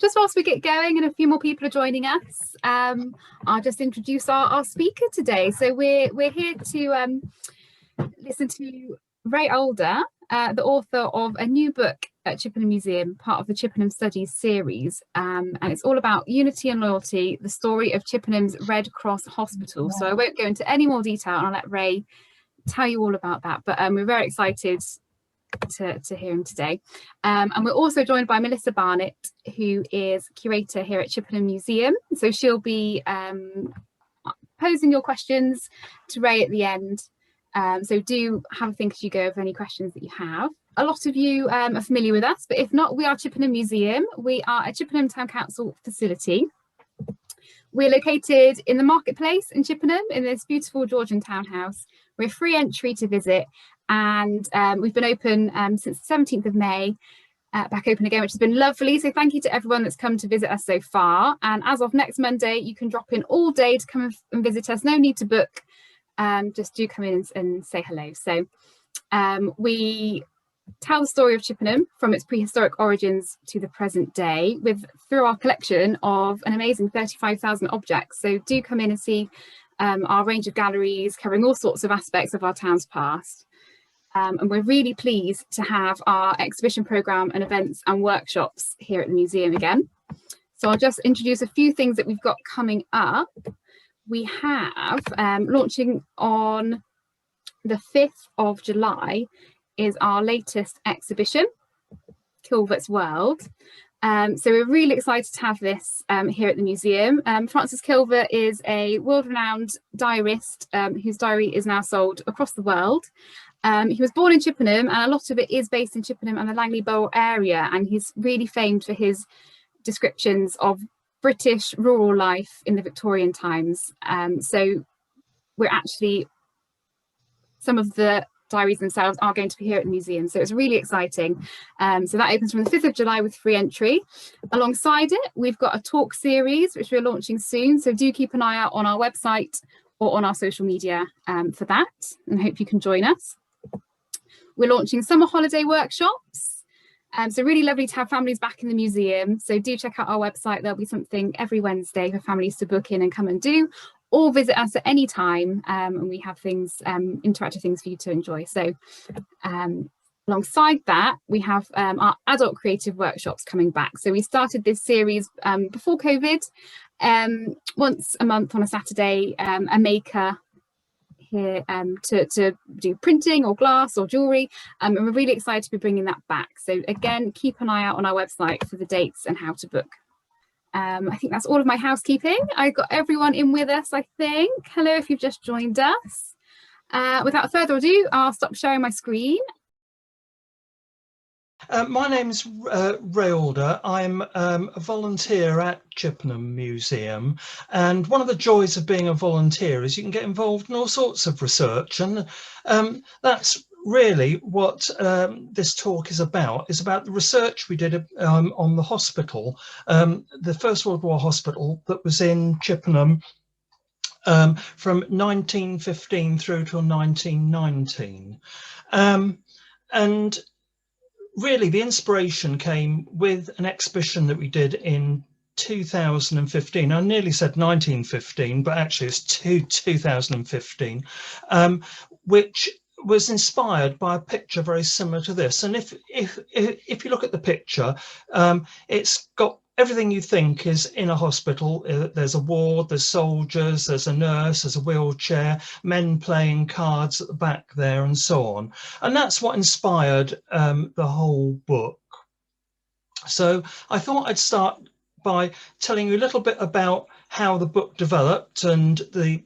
just whilst we get going and a few more people are joining us, I'll just introduce our speaker today. So we're here to listen to Ray Alder, the author of a new book at Chippenham Museum, part of the Chippenham Studies series, and it's all about unity and loyalty, the story of Chippenham's Red Cross Hospital. So I won't go into any more detail, and I'll let Ray tell you all about that, but we're very excited to hear him today. And we're also joined by Melissa Barnett, who is curator here at Chippenham Museum. So she'll be posing your questions to Ray at the end. So do have a think as you go of any questions that you have. A lot of you are familiar with us, but if not, we are Chippenham Museum. We are a Chippenham Town Council facility. We're located in the marketplace in Chippenham in this beautiful Georgian townhouse. We're free entry to visit, and we've been open since the 17th of May, back open again, which has been lovely. So thank you to everyone that's come to visit us so far. And as of next Monday, you can drop in all day to come and visit us. No need to book. Just do come in and say hello. So we tell the story of Chippenham from its prehistoric origins to the present day through our collection of an amazing 35,000 objects. So do come in and see our range of galleries covering all sorts of aspects of our town's past. And we're really pleased to have our exhibition programme and events and workshops here at the museum again. So I'll just introduce a few things that we've got coming up. We have launching on the 5th of July is our latest exhibition, Kilvert's World. So we're really excited to have this here at the museum. Francis Kilvert is a world-renowned diarist whose diary is now sold across the world. He was born in Chippenham, and a lot of it is based in Chippenham and the Langley Borough area, and he's really famed for his descriptions of British rural life in the Victorian times. So we're actually, some of the diaries themselves are going to be here at the museum, so it's really exciting. So that opens from the 5th of July with free entry. Alongside it, we've got a talk series which we're launching soon, so do keep an eye out on our website or on our social media for that, and I hope you can join us. We're launching summer holiday workshops, so really lovely to have families back in the museum. So do check out our website. There'll be something every Wednesday for families to book in and come and do, or visit us at any time, and we have things, interactive things for you to enjoy. So alongside that, we have our adult creative workshops coming back. So we started this series before COVID, once a month on a Saturday, a maker here to do printing or glass or jewellery, and we're really excited to be bringing that back. So again, keep an eye out on our website for the dates and how to book. I think that's all of my housekeeping. I got everyone in with us, I think. Hello, if you've just joined us. Without further ado, I'll stop sharing my screen. My name's Ray Alder. I'm a volunteer at Chippenham Museum, and one of the joys of being a volunteer is you can get involved in all sorts of research, and that's really what this talk is about the research we did on the hospital, the First World War hospital that was in Chippenham from 1915 through till 1919. And really the inspiration came with an exhibition that we did in 2015. I nearly said 1915, but actually it's 2015, which was inspired by a picture very similar to this. And if you look at the picture, it's got everything you think is in a hospital. There's a ward, there's soldiers, there's a nurse, there's a wheelchair, men playing cards at the back there, and so on. And that's what inspired the whole book. So I thought I'd start by telling you a little bit about how the book developed and the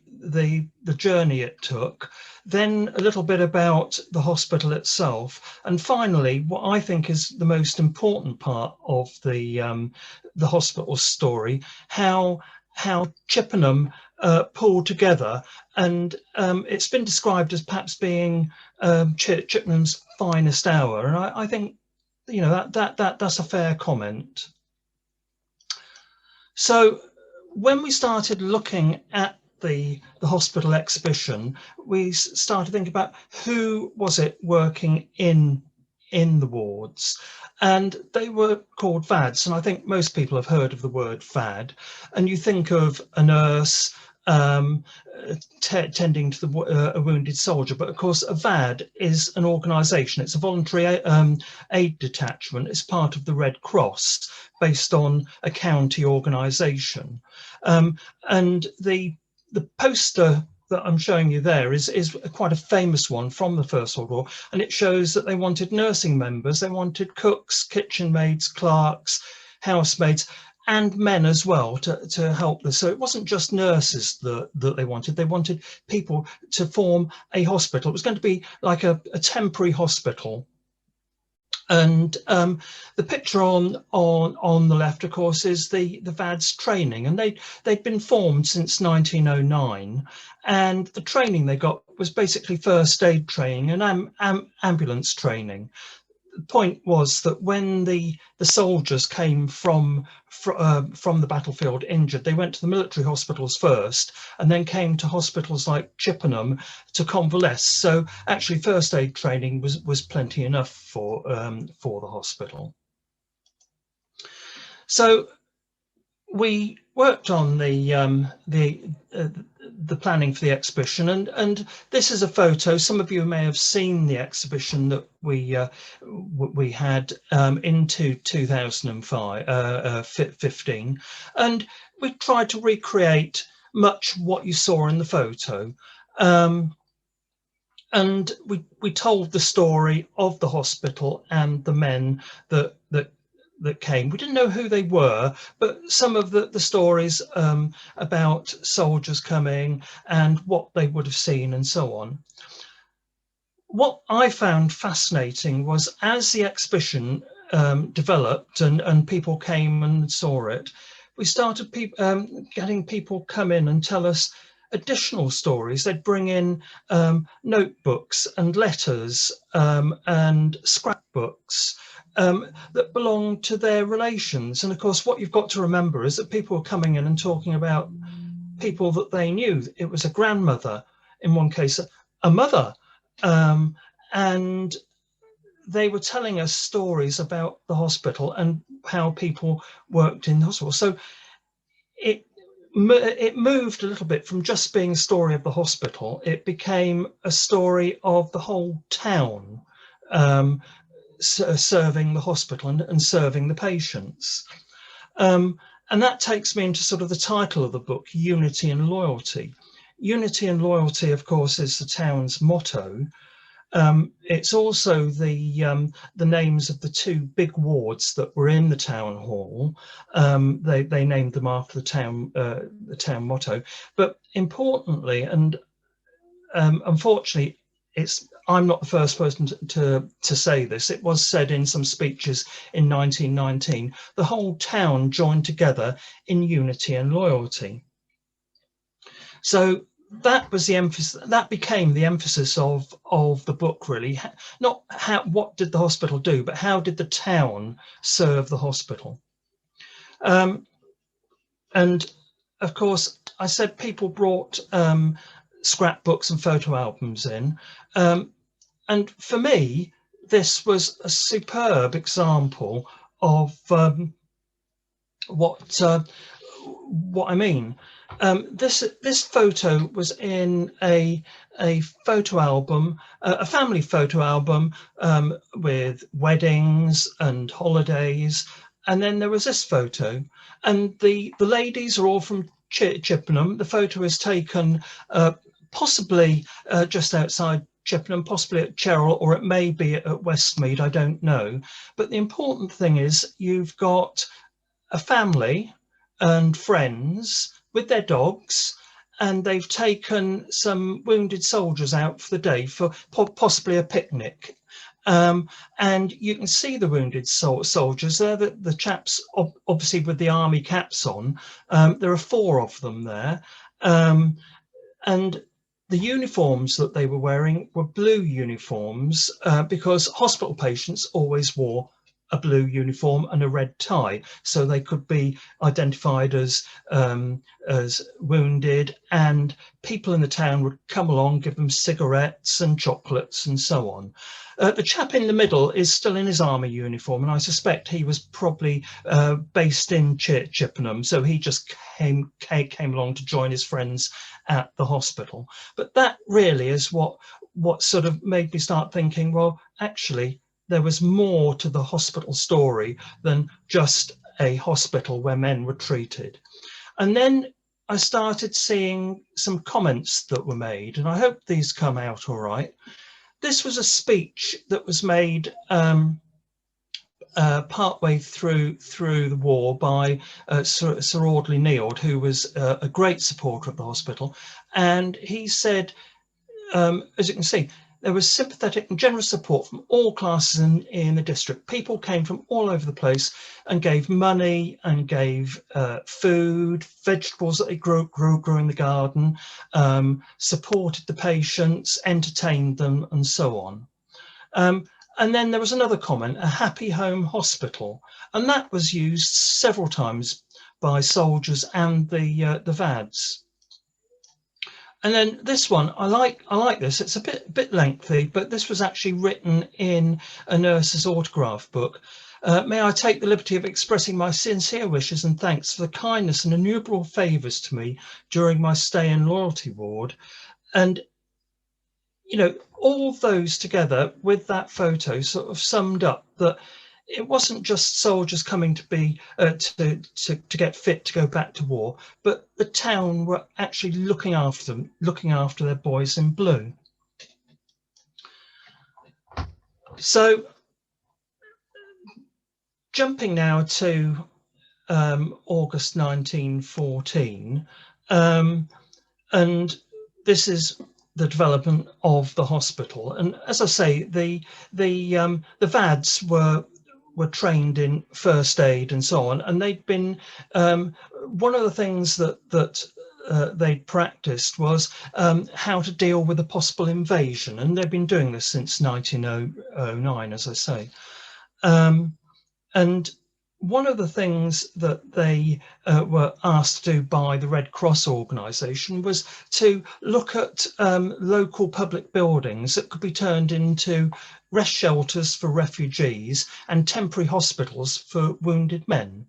journey it took, then a little bit about the hospital itself, and finally what I think is the most important part of the hospital story, how Chippenham pulled together, and it's been described as perhaps being Chippenham's finest hour, and I think, you know, that's a fair comment. So when we started looking at the hospital exhibition, we started thinking about who was it working in in the wards, and they were called VADs. And I think most people have heard of the word VAD, and you think of a nurse um, tending to a wounded soldier, but of course a VAD is an organisation. It's a voluntary aid detachment. It's part of the Red Cross, based on a county organisation, and the poster that I'm showing you there is quite a famous one from the First World War, and it shows that they wanted nursing members, they wanted cooks, kitchen maids, clerks, housemaids, and men as well to help this. So it wasn't just nurses that they wanted people to form a hospital. It was going to be like a temporary hospital. And the picture on the left, of course, is the VAD's training, and they'd been formed since 1909, and the training they got was basically first aid training and ambulance training. The point was that when the soldiers came from the battlefield injured, they went to the military hospitals first, and then came to hospitals like Chippenham to convalesce. So actually, first aid training was plenty enough for the hospital. So we worked on the planning for the exhibition, and this is a photo. Some of you may have seen the exhibition that we had into 2015, and we tried to recreate much what you saw in the photo. And we told the story of the hospital and the men that came. We didn't know who they were, but some of the stories about soldiers coming and what they would have seen and so on. What I found fascinating was, as the exhibition developed and people came and saw it, we started getting people come in and tell us additional stories. They'd bring in notebooks and letters and scrapbooks that belong to their relations. And of course, what you've got to remember is that people were coming in and talking about people that they knew. It was a grandmother, in one case, a mother, and they were telling us stories about the hospital and how people worked in the hospital. So it moved a little bit from just being a story of the hospital. It became a story of the whole town, serving the hospital and serving the patients. And that takes me into sort of the title of the book, Unity and Loyalty. Unity and loyalty, of course, is the town's motto. It's also the names of the two big wards that were in the town hall. They named them after the town motto. But importantly, and unfortunately, I'm not the first person to say this. It was said in some speeches in 1919. The whole town joined together in unity and loyalty. So that was the emphasis. That became the emphasis of the book, really. Not what did the hospital do, but how did the town serve the hospital. And of course, I said people brought scrapbooks and photo albums in. And for me, this was a superb example of what I mean. This photo was in a photo album, a family photo album with weddings and holidays. And then there was this photo, and the ladies are all from Chippenham. The photo is taken possibly just outside Chippenham, possibly at Cheryl, or it may be at Westmead, I don't know. But the important thing is you've got a family and friends with their dogs, and they've taken some wounded soldiers out for the day for possibly a picnic. And you can see the wounded soldiers there, the chaps obviously with the army caps on. There are 4 of them there. And the uniforms that they were wearing were blue uniforms because hospital patients always wore a blue uniform and a red tie, so they could be identified as wounded, and people in the town would come along, give them cigarettes and chocolates and so on. The chap in the middle is still in his army uniform, and I suspect he was probably based in Chippenham, so he just came along to join his friends at the hospital. But that really is what sort of made me start thinking, well, actually, there was more to the hospital story than just a hospital where men were treated. And then I started seeing some comments that were made, and I hope these come out all right. This was a speech that was made partway through the war by Sir Audley Neeld, who was a great supporter of the hospital. And he said, as you can see, there was sympathetic and generous support from all classes in the district. People came from all over the place and gave money and gave food, vegetables that they grew in the garden, supported the patients, entertained them, and so on. And then there was another comment, a happy home hospital, and that was used several times by soldiers and the VADs. And then this one, I like this. It's a bit lengthy, but this was actually written in a nurse's autograph book. May I take the liberty of expressing my sincere wishes and thanks for the kindness and innumerable favours to me during my stay in Loyalty Ward. And, you know, all those together with that photo sort of summed up that it wasn't just soldiers coming to be to get fit to go back to war, but the town were actually looking after them, looking after their boys in blue. So jumping now to August 1914, and this is the development of the hospital. And as I say, the VADs were trained in first aid and so on, and they'd been one of the things that they'd practiced was how to deal with a possible invasion, and they've been doing this since 1909, as I say. And one of the things that they were asked to do by the Red Cross organisation was to look at local public buildings that could be turned into rest shelters for refugees and temporary hospitals for wounded men.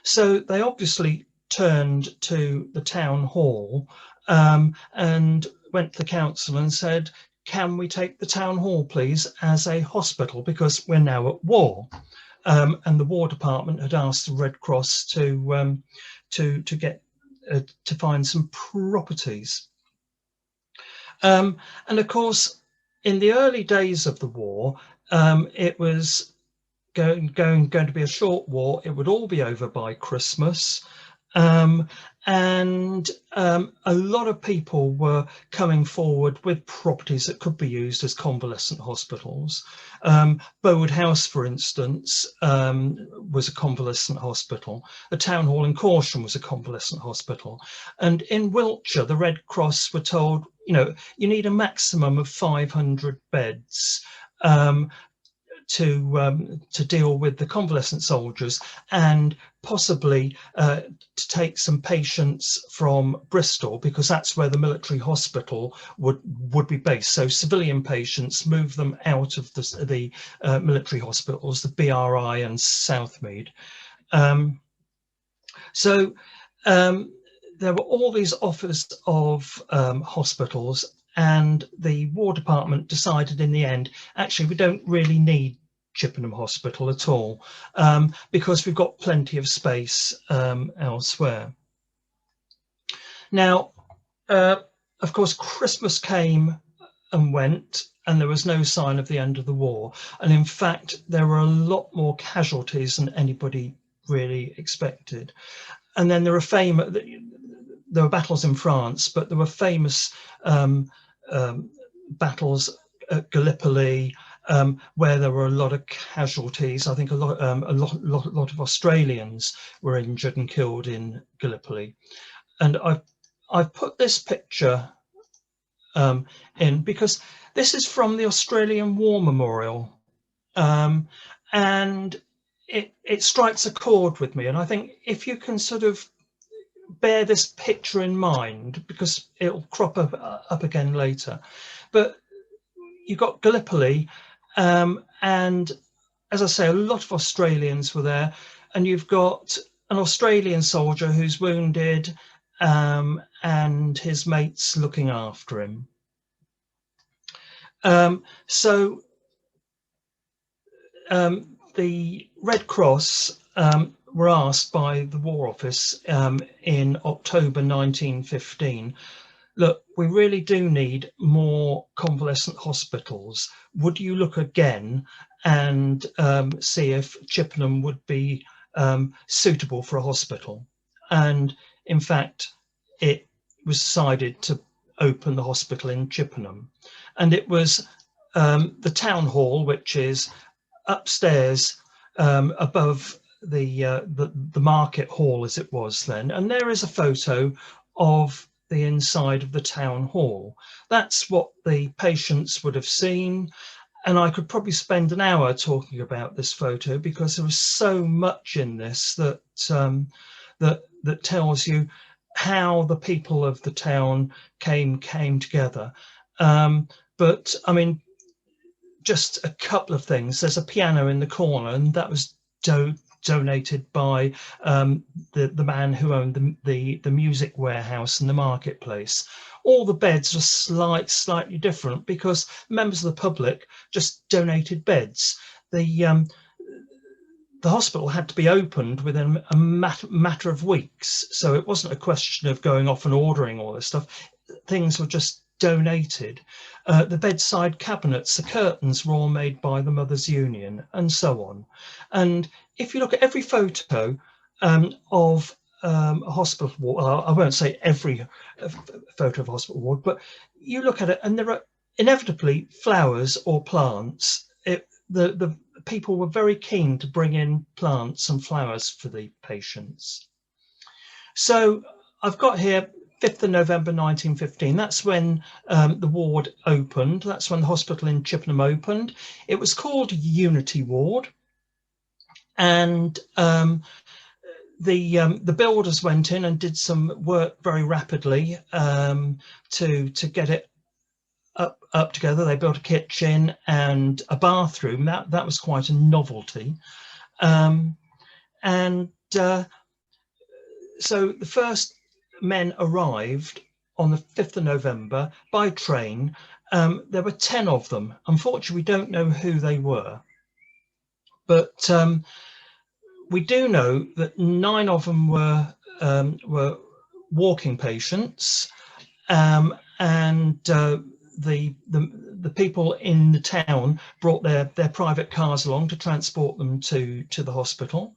So they obviously turned to the town hall and went to the council and said, can we take the town hall, please, as a hospital, because we're now at war. And the War Department had asked the Red Cross to find some properties. And of course, in the early days of the war, it was going to be a short war. It would all be over by Christmas. And a lot of people were coming forward with properties that could be used as convalescent hospitals. Bowood House, for instance, was a convalescent hospital. The town hall in Corsham was a convalescent hospital. And in Wiltshire, the Red Cross were told, you know, you need a maximum of 500 beds to deal with the convalescent soldiers, and possibly to take some patients from Bristol, because that's where the military hospital would be based. So civilian patients, move them out of the military hospitals, the BRI and Southmead. So there were all these offers of hospitals, and the War Department decided in the end, actually, we don't really need Chippenham Hospital at all, because we've got plenty of space elsewhere. Now, of course, Christmas came and went, and there was no sign of the end of the war. And in fact, there were a lot more casualties than anybody really expected. And then there were battles in France, but there were famous battles at Gallipoli, where there were a lot of casualties. I think a lot of Australians were injured and killed in Gallipoli. And I've put this picture in because this is from the Australian War Memorial, and it strikes a chord with me, and I think if you can sort of bear this picture in mind, because it'll crop up again later, but you've got Gallipoli, and as I say, a lot of Australians were there, and you've got an Australian soldier who's wounded, and his mates looking after him. So the Red Cross were asked by the War Office in October 1915, look, we really do need more convalescent hospitals. Would you look again and see if Chippenham would be suitable for a hospital? And in fact, it was decided to open the hospital in Chippenham. And it was the town hall, which is upstairs above the market hall as it was then. And there is a photo of the inside of the town hall. That's what the patients would have seen. And I could probably spend an hour talking about this photo, because there was so much in this that that tells you how the people of the town came together. But I mean, just a couple of things. There's a piano in the corner, and that was donated by the man who owned the music warehouse in the marketplace. All the beds are slightly different, because members of the public just donated beds. The hospital had to be opened within a matter of weeks, so it wasn't a question of going off and ordering all this stuff. Things were just donated. The bedside cabinets, the curtains were all made by the Mothers Union, and so on. And if you look at every photo of a hospital ward, I won't say every photo of a hospital ward, but you look at it and there are inevitably flowers or plants. The people were very keen to bring in plants and flowers for the patients. So I've got here 5th of November 1915. That's when the ward opened. That's when the hospital in Chippenham opened. It was called Unity Ward, and the builders went in and did some work very rapidly to get it up together. They built a kitchen and a bathroom. That was quite a novelty, and so the first men arrived on the 5th of November by train. There were 10 of them. Unfortunately, we don't know who they were, but we do know that 9 of them were walking patients, and the people in the town brought their private cars along to transport them to the hospital.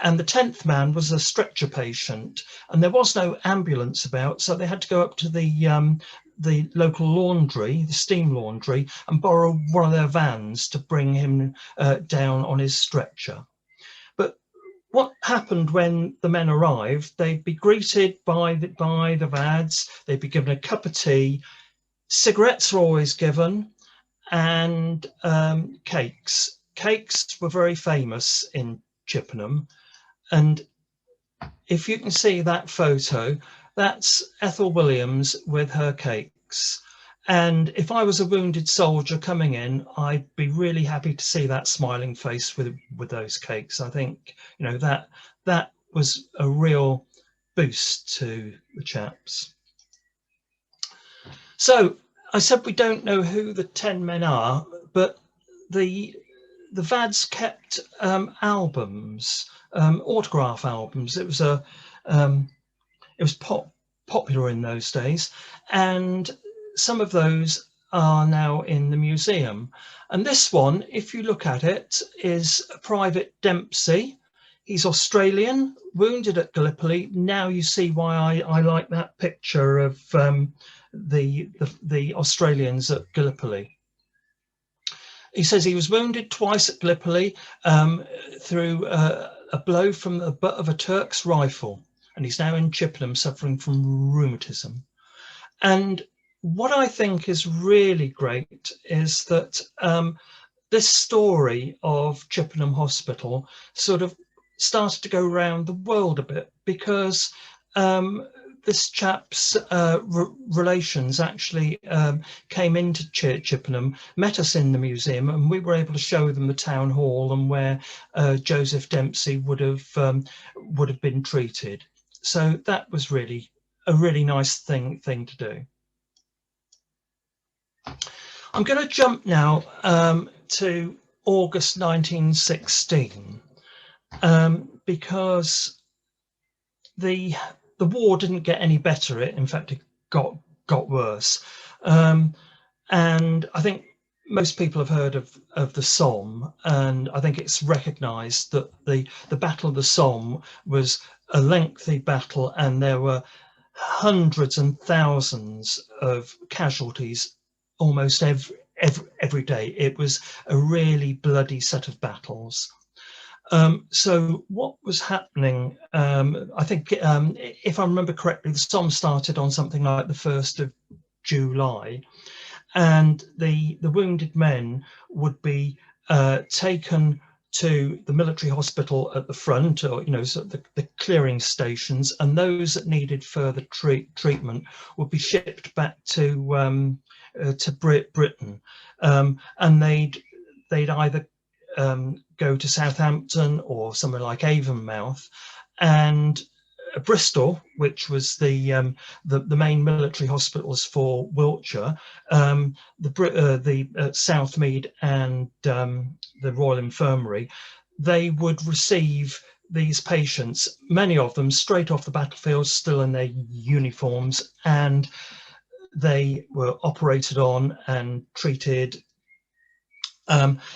And the 10th man was a stretcher patient, and there was no ambulance about, so they had to go up to the local laundry, the steam laundry, and borrow one of their vans to bring him down on his stretcher. But what happened when the men arrived, they'd be greeted by the VADs, they'd be given a cup of tea, cigarettes were always given, and cakes. Cakes were very famous in Chippenham, and if you can see that photo, that's Ethel Williams with her cakes. And if I was a wounded soldier coming in, I'd be really happy to see that smiling face with those cakes. I think, you know, that was a real boost to the chaps. So I said we don't know who the 10 men are, but the VADs kept albums, autograph albums. It was popular in those days, and some of those are now in the museum. And this one, if you look at it, is Private Dempsey. He's Australian, wounded at Gallipoli. Now you see why I like that picture of the Australians at Gallipoli. He says he was wounded twice at Gallipoli through a blow from the butt of a Turk's rifle, and he's now in Chippenham suffering from rheumatism. And what I think is really great is that this story of Chippenham Hospital sort of started to go around the world a bit, because this chap's relations actually came into Chippenham, met us in the museum, and we were able to show them the town hall and where Joseph Dempsey would have been treated. So that was really a really nice thing to do. I'm going to jump now to August 1916, because the war didn't get any better. In fact, it got worse. And I think most people have heard of the Somme, and I think it's recognised that the Battle of the Somme was a lengthy battle, and there were hundreds and thousands of casualties almost every day. It was a really bloody set of battles. So what was happening, I think, if I remember correctly, the Somme started on something like the 1st of July, and the wounded men would be taken to the military hospital at the front, or sort of the clearing stations, and those that needed further treatment would be shipped back to Britain, and they'd either go to Southampton or somewhere like Avonmouth, and Bristol, which was the main military hospitals for Wiltshire, the Southmead and the Royal Infirmary, they would receive these patients, many of them straight off the battlefield, still in their uniforms, and they were operated on and treated.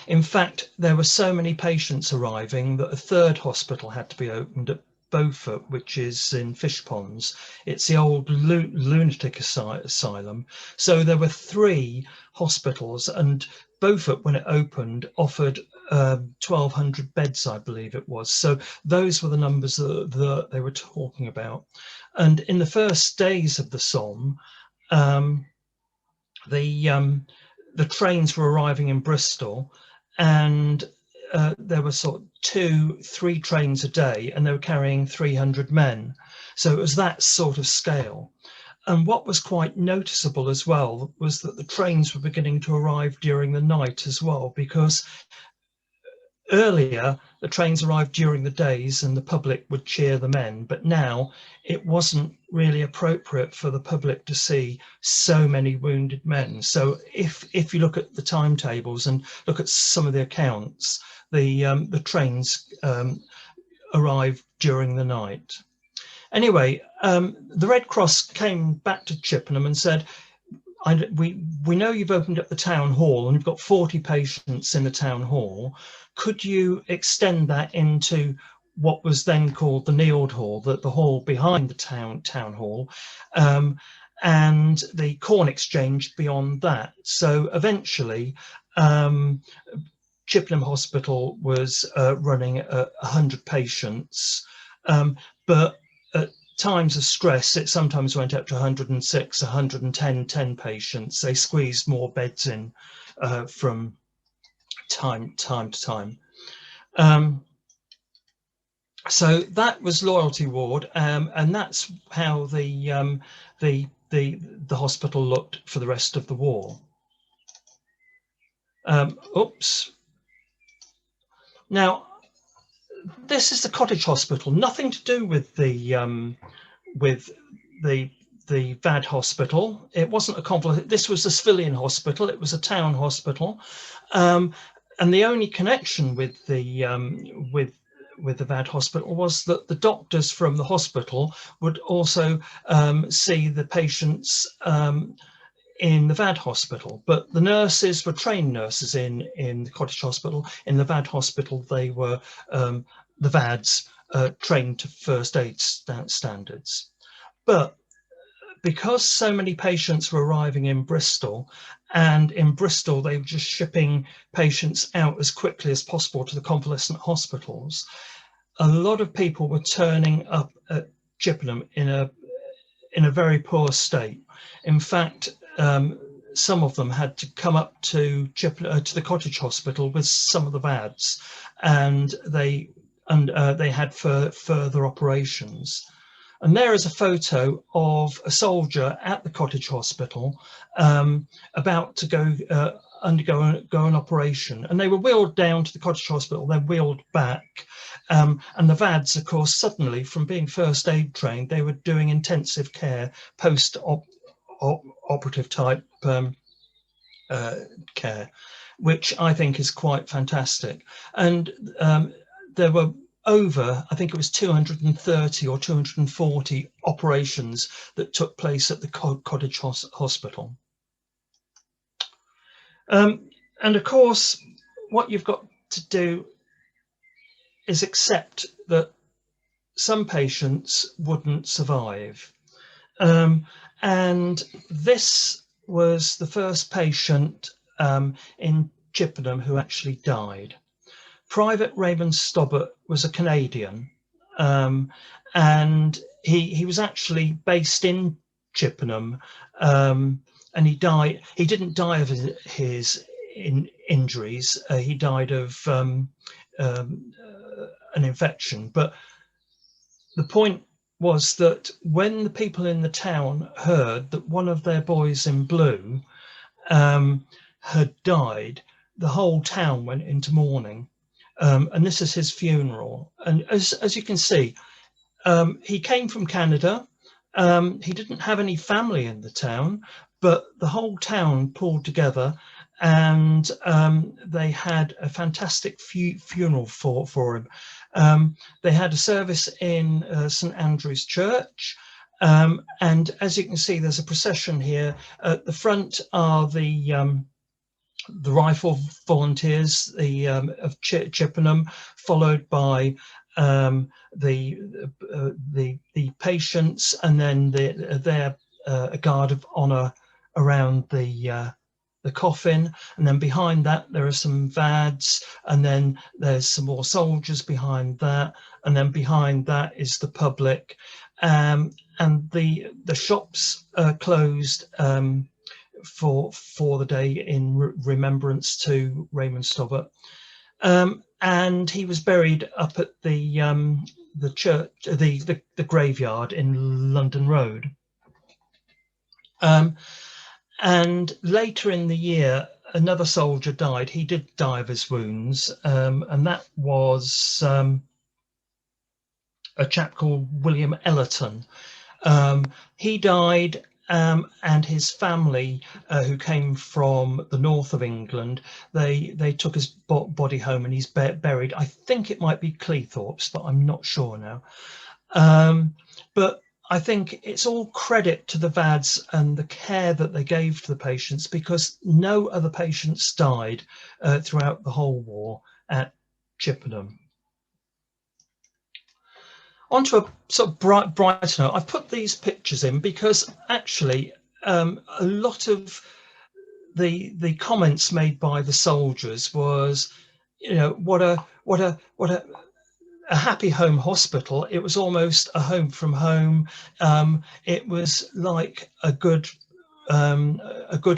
In fact, there were so many patients arriving that a third hospital had to be opened at Beaufort, which is in Fishponds. It's the old lunatic asylum. So there were 3 hospitals, and Beaufort, when it opened, offered 1,200 beds, I believe it was. So those were the numbers that they were talking about. And in the first days of the Somme, the trains were arriving in Bristol, and there were sort of 2-3 trains a day, and they were carrying 300 men. So it was that sort of scale. And what was quite noticeable as well was that the trains were beginning to arrive during the night as well, because earlier the trains arrived during the days and the public would cheer the men, but now it wasn't really appropriate for the public to see so many wounded men. So if you look at the timetables and look at some of the accounts, the trains arrived during the night. Anyway, the Red Cross came back to Chippenham and said, we know you've opened up the town hall and you've got 40 patients in the town hall. Could you extend that into what was then called the Neeld Hall, the hall behind the town hall, and the Corn Exchange beyond that? So eventually, Chippenham Hospital was running 100 patients, but at times of stress, it sometimes went up to 106, 110 patients. They squeezed more beds in from time to time. So that was Loyalty Ward, and that's how the hospital looked for the rest of the war. Oops. Now, this is the cottage hospital. Nothing to do with the VAD hospital. It wasn't a convalescent. This was a civilian hospital. It was a town hospital, and the only connection with the VAD hospital was that the doctors from the hospital would also see the patients in the VAD hospital, but the nurses were trained nurses in the cottage hospital. In the VAD hospital, they were the VADs trained to first aid standards. But because so many patients were arriving in Bristol, and in Bristol they were just shipping patients out as quickly as possible to the convalescent hospitals, a lot of people were turning up at Chippenham in a very poor state. In fact, some of them had to come up to the cottage hospital with some of the VADs, and they had further operations. And there is a photo of a soldier at the cottage hospital about to undergo an operation, and they were wheeled down to the cottage hospital, then wheeled back. And the VADs, of course, suddenly, from being first aid trained, they were doing intensive care, post-operative type care, which I think is quite fantastic. And there were over, I think it was 230 or 240 operations that took place at the cottage hospital. And of course, what you've got to do is accept that some patients wouldn't survive. And this was the first patient in Chippenham who actually died. Private Raymond Stobbart was a Canadian, and he was actually based in Chippenham, and he died. He didn't die of his injuries. He died of an infection. But the point was that when the people in the town heard that one of their boys in blue had died, the whole town went into mourning. And this is his funeral. And as you can see, he came from Canada. He didn't have any family in the town, but the whole town pulled together, and they had a fantastic funeral for him. They had a service in St Andrew's Church, and as you can see, there's a procession here. At the front are the rifle volunteers of Chippenham, followed by the patients, and then a guard of honour around the coffin, and then behind that there are some VADs, and then there's some more soldiers behind that, and then behind that is the public, and the shops are closed for the day in remembrance to Raymond Stobbart, and he was buried up at the church, the graveyard in London Road. And later in the year, another soldier died. He did die of his wounds, and that was a chap called William Ellerton. He died. And his family, who came from the north of England, they took his body home, and he's buried. I think it might be Cleethorpes, but I'm not sure now. But I think it's all credit to the VADs and the care that they gave to the patients, because no other patients died throughout the whole war at Chippenham. Onto a sort of brighter note, I've put these pictures in because actually a lot of the comments made by the soldiers was, you know, what a happy home hospital. It was almost a home from home. It was like a good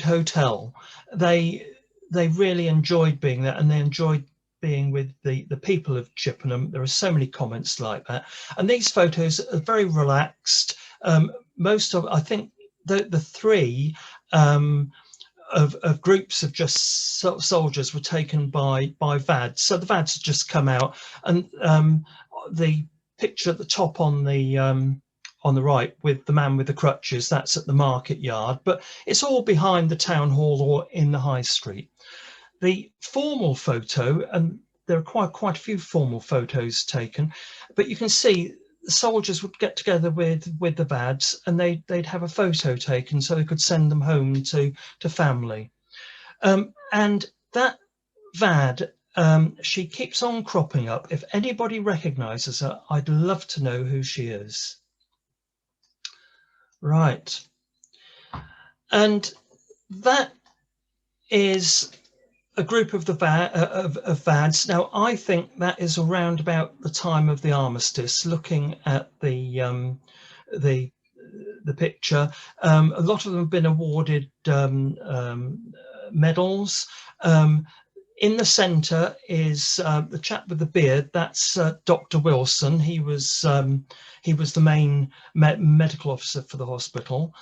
hotel. They really enjoyed being there, and they enjoyed being with the people of Chippenham. There are so many comments like that, and these photos are very relaxed. Most of, I think, the three of groups of just soldiers were taken by VADs. So the VADs had just come out, and the picture at the top on the right with the man with the crutches, that's at the market yard, but it's all behind the town hall or in the high street. The formal photo, and there are quite a few formal photos taken, but you can see the soldiers would get together with the VADs, and they'd have a photo taken so they could send them home to family. And that VAD, she keeps on cropping up. If anybody recognises her, I'd love to know who she is. Right. And that is a group of the VADs. Now, I think that is around about the time of the armistice, looking at the the picture. A lot of them have been awarded medals. In the centre is the chap with the beard. That's Dr. Wilson. He was the main medical officer for the hospital.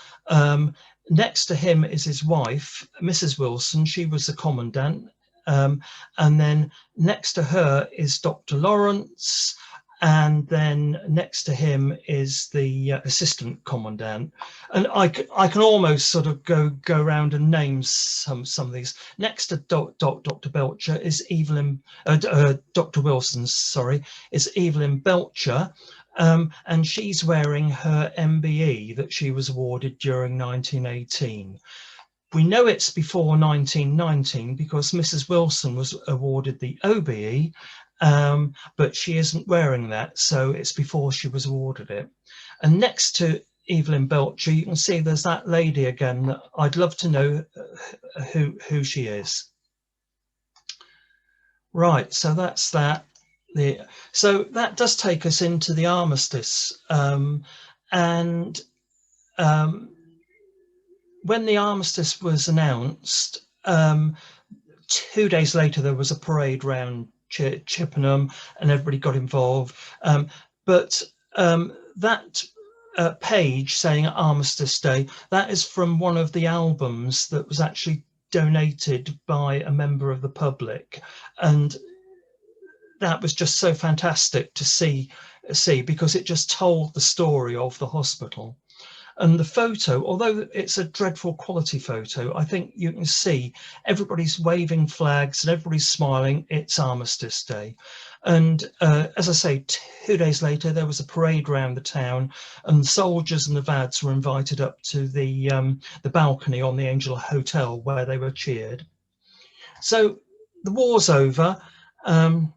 Next to him is his wife, Mrs. Wilson. She was the commandant. And then next to her is Dr. Lawrence. And then next to him is the assistant commandant, and I can almost sort of go around and name some of these. Next to Dr. Belcher is Dr. Wilson, sorry, is Evelyn Belcher, and she's wearing her MBE that she was awarded during 1918. We know it's before 1919 because Mrs. Wilson was awarded the OBE. But she isn't wearing that, so it's before she was awarded it. And next to Evelyn Belcher, you can see there's that lady again that I'd love to know who she is. Right, so that's that. So that does take us into the armistice, and when the armistice was announced, 2 days later there was a parade round Chippenham and everybody got involved, but that page saying Armistice Day, that is from one of the albums that was actually donated by a member of the public, and that was just so fantastic to see because it just told the story of the hospital. And the photo, although it's a dreadful quality photo, I think you can see everybody's waving flags and everybody's smiling. It's Armistice Day. And as I say, 2 days later, there was a parade around the town, and the soldiers and the VADs were invited up to the balcony on the Angel Hotel where they were cheered. So the war's over, and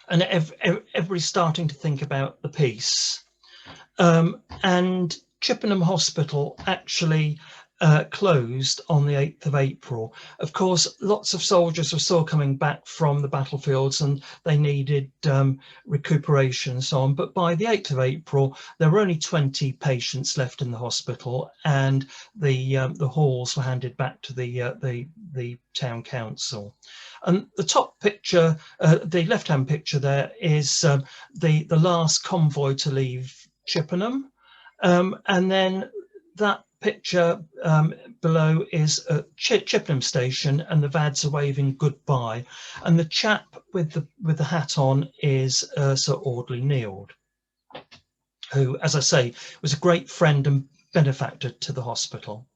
everybody's starting to think about the peace. And Chippenham Hospital actually closed on the 8th of April. Of course, lots of soldiers were still coming back from the battlefields and they needed recuperation and so on. But by the 8th of April, there were only 20 patients left in the hospital, and the halls were handed back to the town council. And the top picture, the left-hand picture there, is the last convoy to leave Chippenham. And then that picture below is Chippenham Station, and the VADs are waving goodbye. And the chap with the hat on is Sir Audley Neeld, who, as I say, was a great friend and benefactor to the hospital.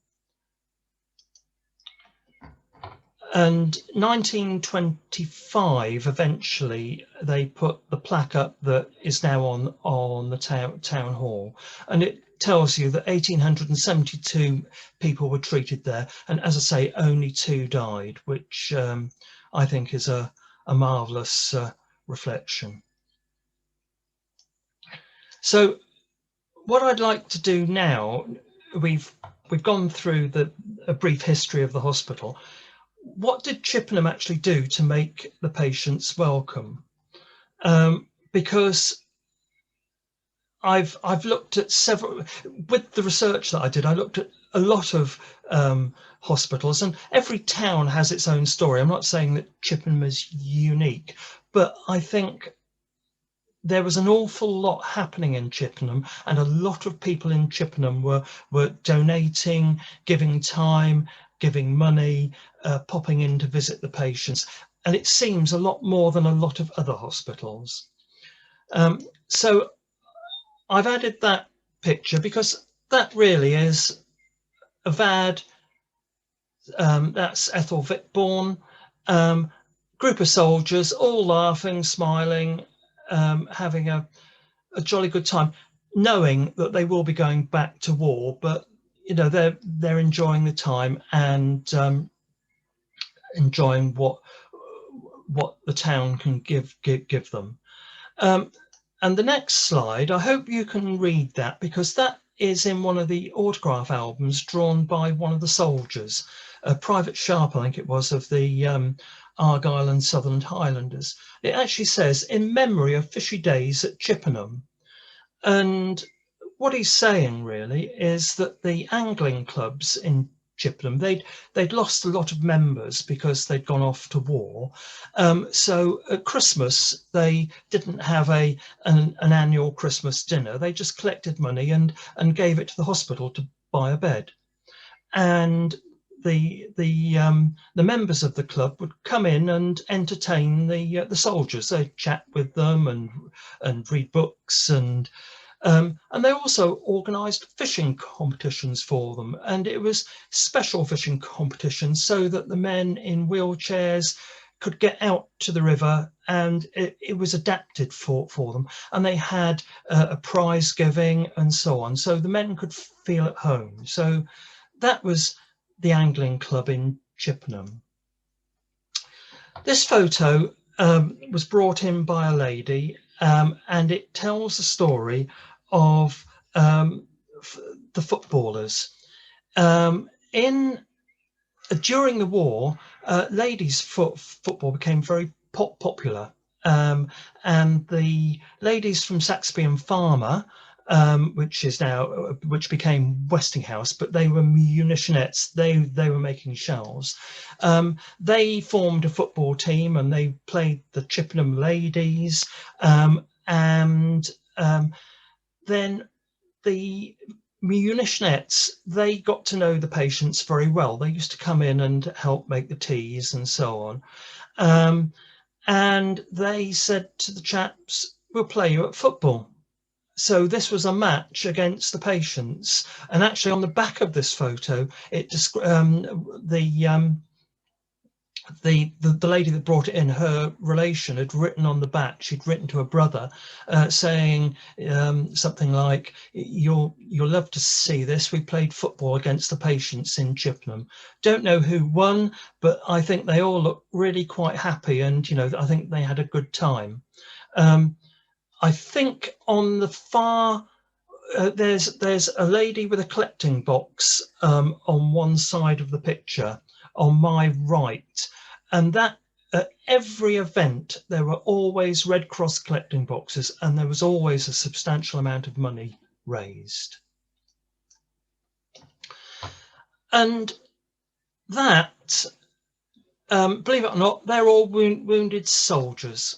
And 1925, eventually, they put the plaque up that is now on the town hall, and it tells you that 1,872 people were treated there, and as I say, only 2 died, which I think is a marvellous reflection. So what I'd like to do now, we've gone through a brief history of the hospital. What did Chippenham actually do to make the patients welcome? Because I've looked at several, with the research that I did, I looked at a lot of hospitals, and every town has its own story. I'm not saying that Chippenham is unique, but I think there was an awful lot happening in Chippenham, and a lot of people in Chippenham were donating, giving time, giving money, popping in to visit the patients. And it seems a lot more than a lot of other hospitals. So I've added that picture because that really is a VAD. That's Ethel Vicborn, group of soldiers, all laughing, smiling, having a jolly good time, knowing that they will be going back to war, but you know, they're enjoying the time and enjoying what the town can give them. And the next slide, I hope you can read that, because that is in one of the autograph albums drawn by one of the soldiers, Private Sharp, I think it was, of the Argyll and Southern Highlanders. It actually says, "In memory of fishy days at Chippenham." And what he's saying really is that the angling clubs in Chippenham, they'd lost a lot of members because they'd gone off to war. So at Christmas they didn't have an annual Christmas dinner. They just collected money and gave it to the hospital to buy a bed. And the members of the club would come in and entertain the soldiers. They'd chat with them and read books, and they also organised fishing competitions for them. And it was special fishing competitions so that the men in wheelchairs could get out to the river, and it was adapted for them. And they had a prize giving and so on, so the men could feel at home. So that was the angling club in Chippenham. This photo was brought in by a lady, and it tells the story of the footballers. During the war, ladies football became very popular, and the ladies from Saxby and Farmer, which became Westinghouse, but they were munitionettes. They were making shells. They formed a football team and they played the Chippenham Ladies, and then the munitionettes, they got to know the patients very well. They used to come in and help make the teas and so on. And they said to the chaps, "We'll play you at football." So this was a match against the patients. And actually on the back of this photo, the lady that brought it in, her relation had written on the back, she'd written to her brother, saying something like, you'll love to see this. We played football against the patients in Chippenham. Don't know who won, but I think they all look really quite happy, and I think they had a good time. I think on the far there's a lady with a collecting box on one side of the picture on my right, and that at every event there were always Red Cross collecting boxes, and there was always a substantial amount of money raised. And that, believe it or not, they're all wounded soldiers.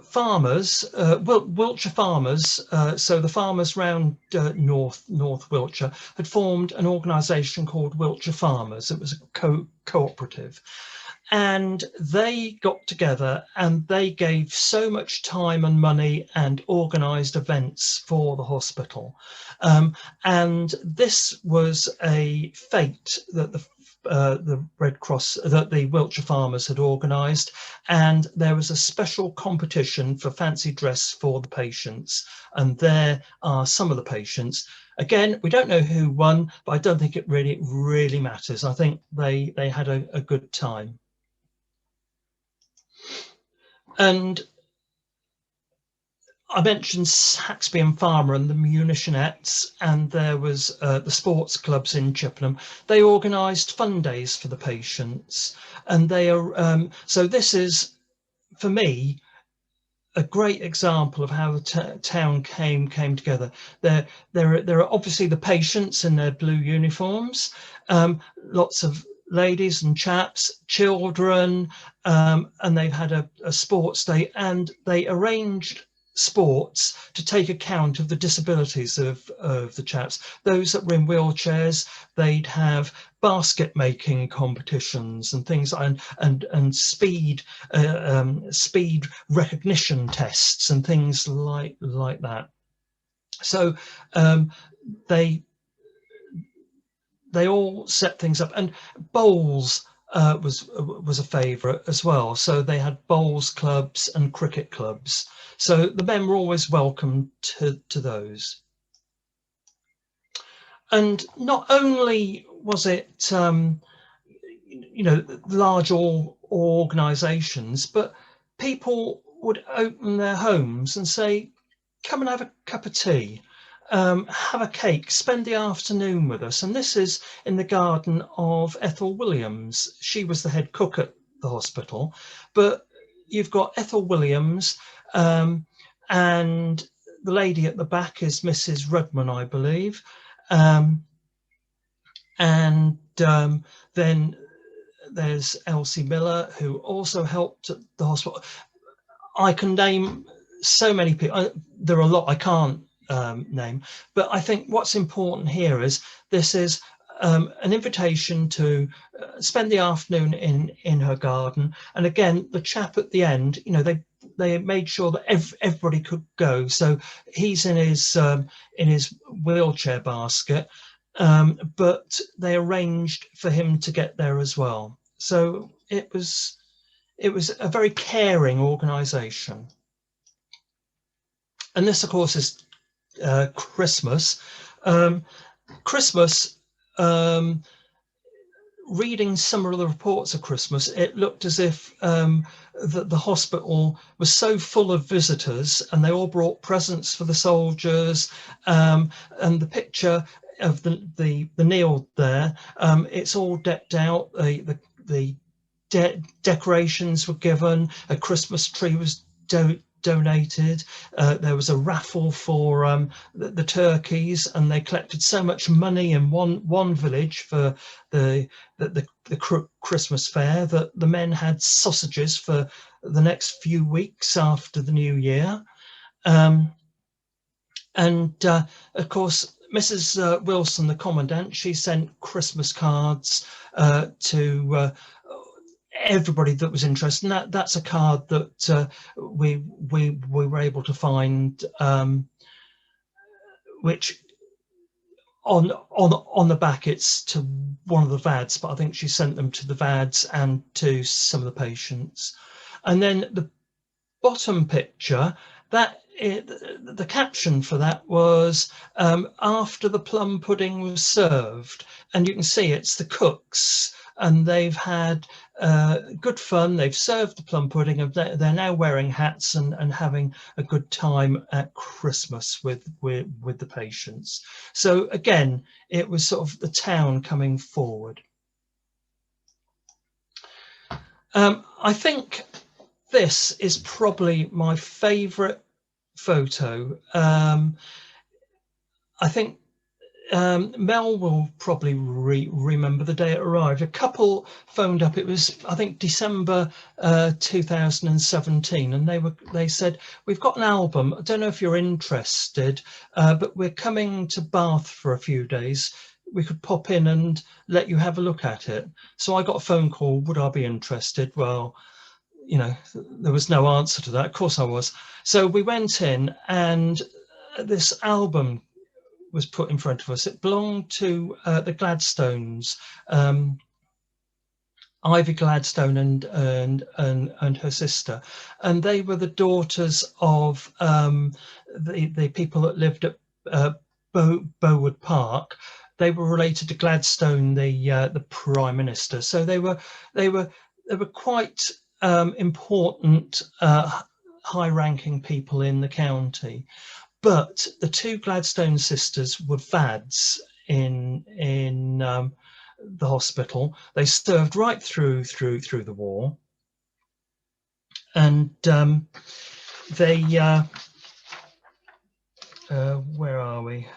Farmers, Wiltshire farmers, so the farmers round North Wiltshire had formed an organisation called Wiltshire Farmers. It was a cooperative, and they got together and they gave so much time and money and organised events for the hospital, and this was a fete that the Red Cross, that the Wiltshire farmers had organised, and there was a special competition for fancy dress for the patients, and there are some of the patients. Again, we don't know who won, but I don't think it really matters. I think they had a good time. And I mentioned Saxby and Farmer and the munitionettes, and there was the sports clubs in Chippenham. They organised fun days for the patients, and they are so this is, for me, a great example of how the town came together. There are obviously the patients in their blue uniforms, lots of ladies and chaps, children, and they've had a sports day, and they arranged sports to take account of the disabilities of the chaps. Those that were in wheelchairs, they'd have basket making competitions and things, and speed recognition tests and things like that. So they all set things up, and bowls was a favourite as well. So they had bowls clubs and cricket clubs. So the men were always welcome to those. And not only was it, large organisations, but people would open their homes and say, come and have a cup of tea, have a cake, spend the afternoon with us. And this is in the garden of Ethel Williams. She was the head cook at the hospital, but you've got Ethel Williams, and the lady at the back is Mrs. Rudman, I believe. Then there's Elsie Miller, who also helped at the hospital. I can name so many people. There are a lot I can't name, but I think what's important here is this is an invitation to spend the afternoon in her garden. And again, the chap at the end, you know, they made sure that everybody could go. So he's in his wheelchair basket, but they arranged for him to get there as well. So it was a very caring organisation. And this, of course, is Christmas. Christmas, reading some of the reports of Christmas, it looked as if the hospital was so full of visitors, and they all brought presents for the soldiers. And the picture of the Neeld there, it's all decked out. The decorations were given. A Christmas tree was donated. There was a raffle for the turkeys, and they collected so much money in one village for the Christmas fair that the men had sausages for the next few weeks after the new year. Of course, Mrs. Wilson, the commandant, she sent Christmas cards to everybody that was interested, and that's a card that we were able to find, which on the back it's to one of the VADs, but I think she sent them to the VADs and to some of the patients. And then the bottom picture, the caption for that was after the plum pudding was served, and you can see it's the cooks, and they've had good fun. They've served the plum pudding, and they're now wearing hats and having a good time at Christmas with the patients. So again, it was sort of the town coming forward. I think this is probably my favourite photo. I think Mel will probably remember the day it arrived. A couple phoned up. It was, I think, December 2017, and they said, "We've got an album. I don't know if you're interested, but we're coming to Bath for a few days. We could pop in and let you have a look at it." So I got a phone call. Would I be interested? Well, you know, there was no answer to that. Of course I was. So we went in, and this album was put in front of us. It belonged to the Gladstones, Ivy Gladstone and her sister, and they were the daughters of the people that lived at Bowood Park. They were related to Gladstone, the Prime Minister. So they were quite important, high-ranking people in the county. But the two Gladstone sisters were VADs in the hospital. They served right through the war, and they where are we?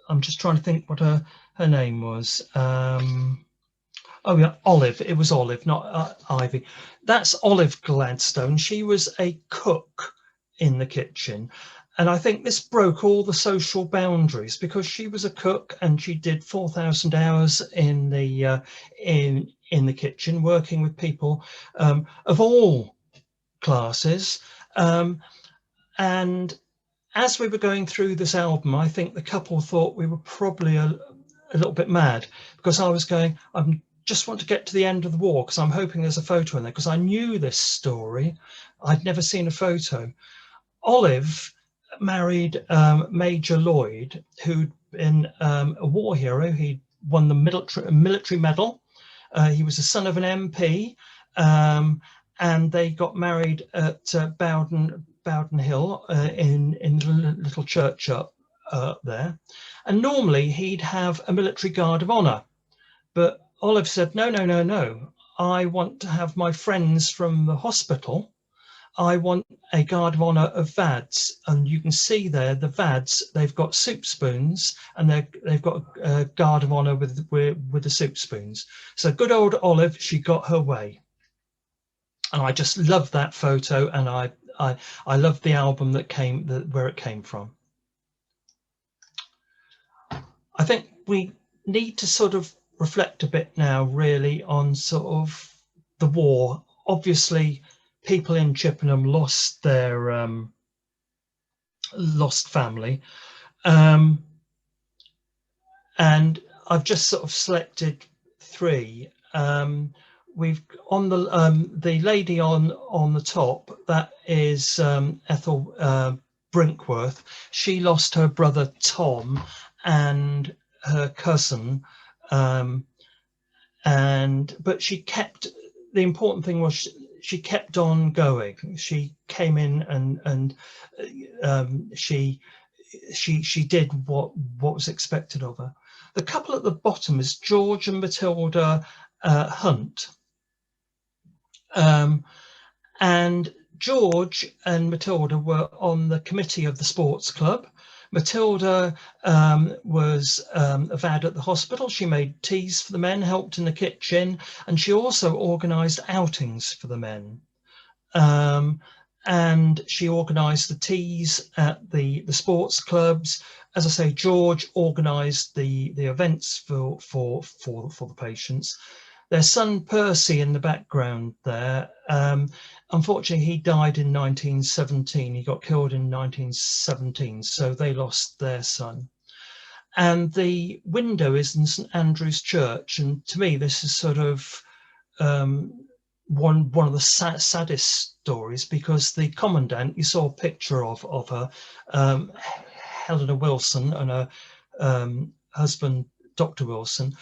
I'm just trying to think what her name was. Oh yeah, Olive. It was Olive, not Ivy. That's Olive Gladstone. She was a cook in the kitchen. And I think this broke all the social boundaries, because she was a cook and she did 4,000 hours in the kitchen, working with people of all classes. And as we were going through this album, I think the couple thought we were probably a little bit mad, because I was going, I just want to get to the end of the war, because I'm hoping there's a photo in there, because I knew this story. I'd never seen a photo. Olive married Major Lloyd, who'd been a war hero. He won the military medal. He was the son of an MP, and they got married at Bowden Hill in the little church up there. And normally he'd have a military guard of honour, but Olive said, no, I want to have my friends from the hospital I want a guard of honour of Vads, and you can see there the Vads. They've got soup spoons, and they've got a guard of honour with the soup spoons. So good old Olive, she got her way, and I just love that photo, and I love the album that where it came from. I think we need to sort of reflect a bit now, really, on sort of the war. Obviously, people in Chippenham lost their lost family, and I've just sort of selected three. We've on the lady on the top, that is Ethel Brinkworth. She lost her brother Tom and her cousin, but she kept, the important thing was she kept on going. She came in and she did what was expected of her. The couple at the bottom is George and Matilda Hunt, and George and Matilda were on the committee of the sports club. Matilda was a VAD at the hospital. She made teas for the men, helped in the kitchen, and she also organised outings for the men. And she organised the teas at the sports clubs. As I say, George organised the events for the patients. Their son Percy in the background there, unfortunately he died in 1917. He got killed in 1917, so they lost their son. And the window is in St Andrew's Church, and to me this is sort of one of the saddest stories, because the commandant, you saw a picture of her, Helena Wilson, and her husband Dr. Wilson.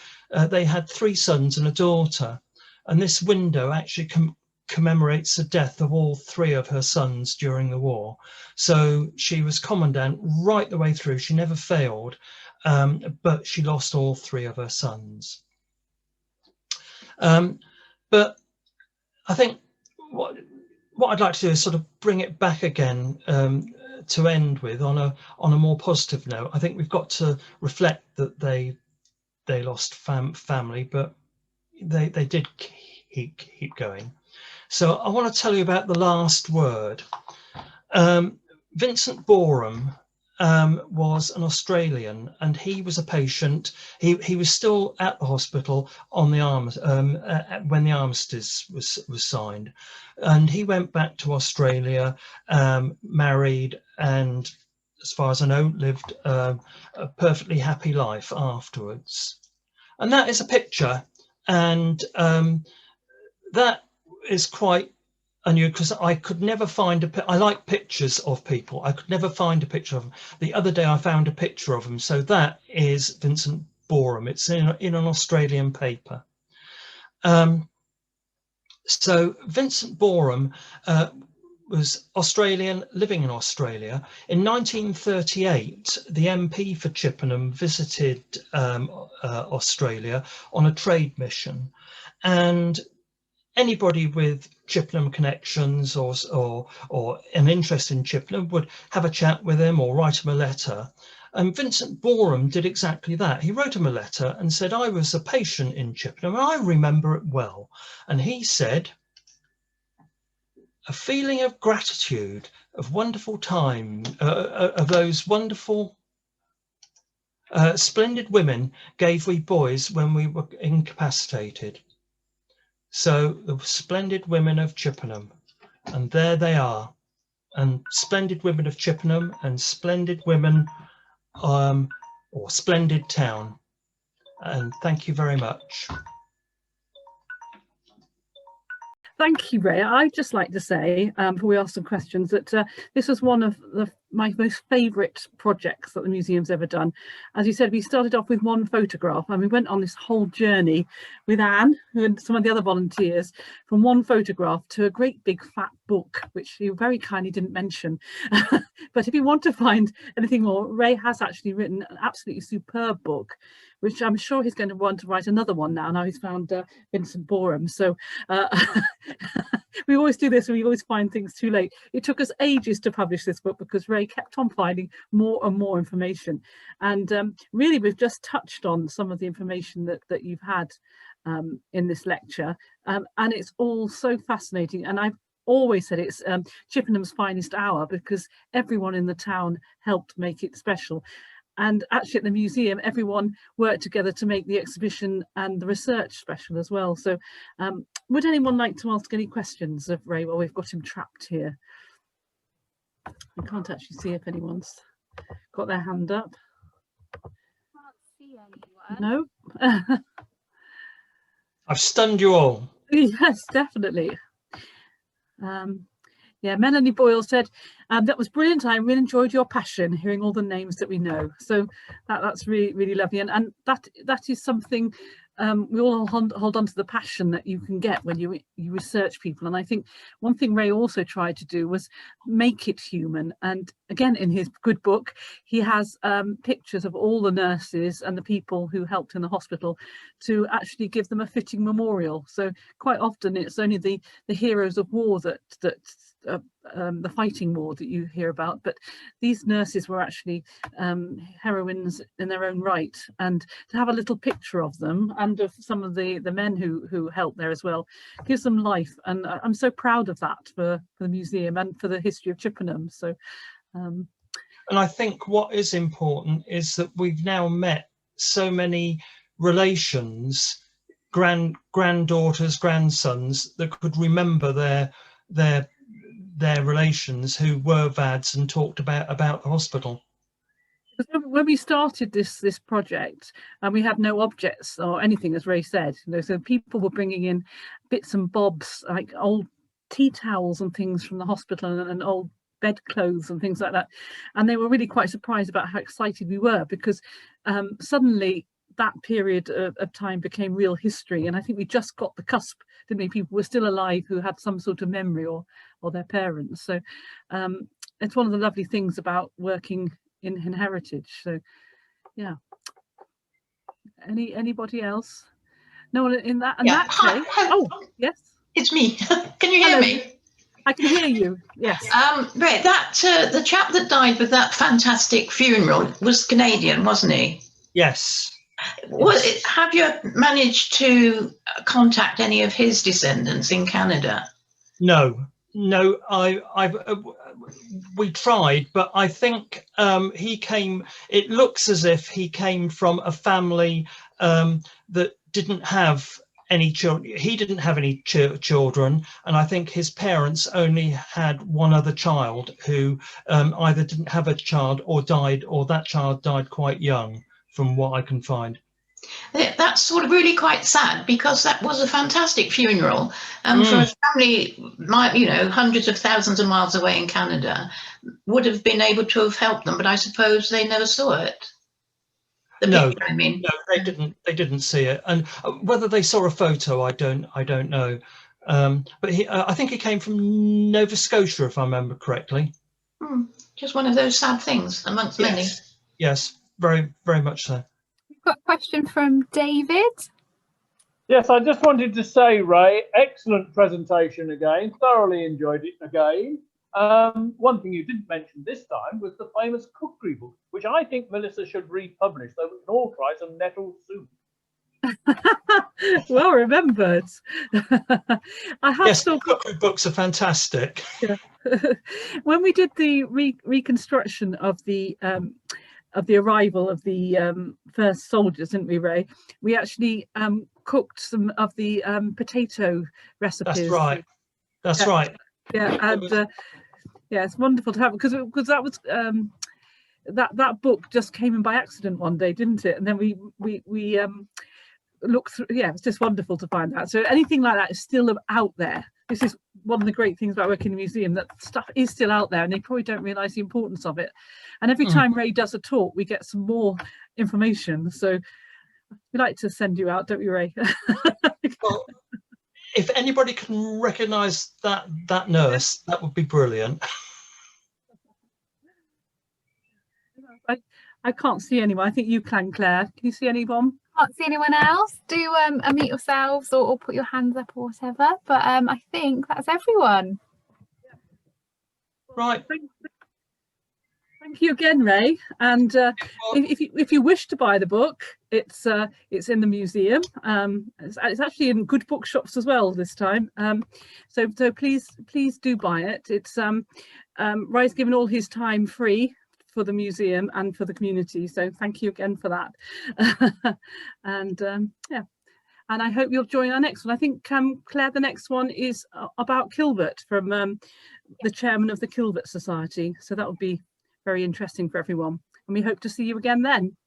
They had 3 sons and a daughter, and this window actually commemorates the death of all 3 of her sons during the war. So she was commandant right the way through. She never failed, but she lost all 3 of her sons. But I think what I'd like to do is sort of bring it back again, to end with on a more positive note. I think we've got to reflect that they lost family, but they did keep going. So I want to tell you about The Last Word. Vincent Boreham was an Australian, and he was a patient. He was still at the hospital on the when the armistice was signed, and he went back to Australia, married, and as far as I know, lived a perfectly happy life afterwards. And that is a picture, and that is quite unusual, because I could never find I like pictures of people. I could never find a picture of them. The other day I found a picture of him. So that is Vincent Boreham. It's in an Australian paper. So Vincent Boreham was Australian, living in Australia. In 1938, the MP for Chippenham visited Australia on a trade mission, and anybody with Chippenham connections or an interest in Chippenham would have a chat with him or write him a letter. And Vincent Boreham did exactly that. He wrote him a letter and said, I was a patient in Chippenham, and I remember it well. And he said, a feeling of gratitude, of wonderful time, of those wonderful, splendid women gave we boys when we were incapacitated. So the splendid women of Chippenham, and there they are, and splendid women of Chippenham, and splendid women, or splendid town. And thank you very much. Thank you, Ray. I'd just like to say, before we ask some questions, that this was one of my most favourite projects that the museum's ever done. As you said, we started off with one photograph, and we went on this whole journey with Anne and some of the other volunteers, from one photograph to a great big fat book, which you very kindly didn't mention. But if you want to find anything more, Ray has actually written an absolutely superb book, which I'm sure he's going to want to write another one now he's found Vincent Boreham. So we always do this, and we always find things too late. It took us ages to publish this book because Ray kept on finding more and more information. And really, we've just touched on some of the information that you've had in this lecture. And it's all so fascinating. And I've always said it's Chippenham's finest hour because everyone in the town helped make it special. And actually at the museum, everyone worked together to make the exhibition and the research special as well. So would anyone like to ask any questions of Ray while we've got him trapped here? I can't actually see if anyone's got their hand up. Can't see anyone. No? I've stunned you all. Yes, definitely. Yeah, Melanie Boyle said, that was brilliant. I really enjoyed your passion, hearing all the names that we know. So that's really, really lovely. And that is something we all hold on to, the passion that you can get when you research people. And I think one thing Ray also tried to do was make it human. And again, in his good book, he has pictures of all the nurses and the people who helped in the hospital to actually give them a fitting memorial. So quite often it's only the heroes of war that the fighting war that you hear about, but these nurses were actually heroines in their own right, and to have a little picture of them and of some of the men who helped there as well gives them life. And I'm so proud of that for the museum and for the history of Chippenham. So and I think what is important is that we've now met so many relations, granddaughters, grandsons, that could remember their relations who were VADs and talked about the hospital. When we started this project, and we had no objects or anything, as Ray said, so people were bringing in bits and bobs like old tea towels and things from the hospital and old bedclothes and things like that, and they were really quite surprised about how excited we were, because suddenly that period of time became real history. And I think we just got the cusp, didn't we? People were still alive who had some sort of memory, or their parents. So it's one of the lovely things about working in heritage. So yeah. Anybody else? No one in that? In that case. Oh yes, it's me. Can you hear me? I can hear you. Yes. Right. That the chap that died with that fantastic funeral was Canadian, wasn't he? Yes. Have you managed to contact any of his descendants in Canada? No, we tried, but I think he came. It looks as if he came from a family that didn't have any children. He didn't have any children, and I think his parents only had one other child who either didn't have a child or died, or that child died quite young, from what I can find. That's sort of really quite sad, because that was a fantastic funeral, for a family, hundreds of thousands of miles away in Canada, would have been able to have helped them, but I suppose they never saw it. No, picture, I mean. No, they didn't see it, and whether they saw a photo, I don't know. But I think he came from Nova Scotia, if I remember correctly. Just one of those sad things amongst many. Yes, very, very much so. We've got a question from David. Yes, I just wanted to say, Ray, excellent presentation again. Thoroughly enjoyed it again. One thing you didn't mention this time was the famous cookery book, which I think Melissa should republish, so we can all try some nettle soup. Well remembered. I have still got... cookery books are fantastic. Yeah. When we did the reconstruction of the arrival of the first soldiers, didn't we, Ray? We actually cooked some of the potato recipes. That's right. That's right. Yeah, and yeah, it's wonderful to have, because that was that book just came in by accident one day, didn't it? And then we looked through. Yeah, it's just wonderful to find that. So anything like that is still out there. This is one of the great things about working in a museum, that stuff is still out there, and they probably don't realise the importance of it. And every time Ray does a talk, we get some more information. So we like to send you out, don't we, Ray? Well, if anybody can recognise that nurse, that would be brilliant. I can't see anyone. I think you can, Claire. Can you see anyone? Can't see anyone else. Do unmute yourselves or put your hands up or whatever. But I think that's everyone. Right. Thank you again, Ray. And if you wish to buy the book, it's in the museum. It's actually in good bookshops as well this time. So please do buy it. It's Ray's given all his time free for the museum and for the community. So thank you again for that. And yeah. And I hope you'll join our next one. I think, Claire, the next one is about Kilvert from the chairman of the Kilvert Society. So that will be very interesting for everyone. And we hope to see you again then.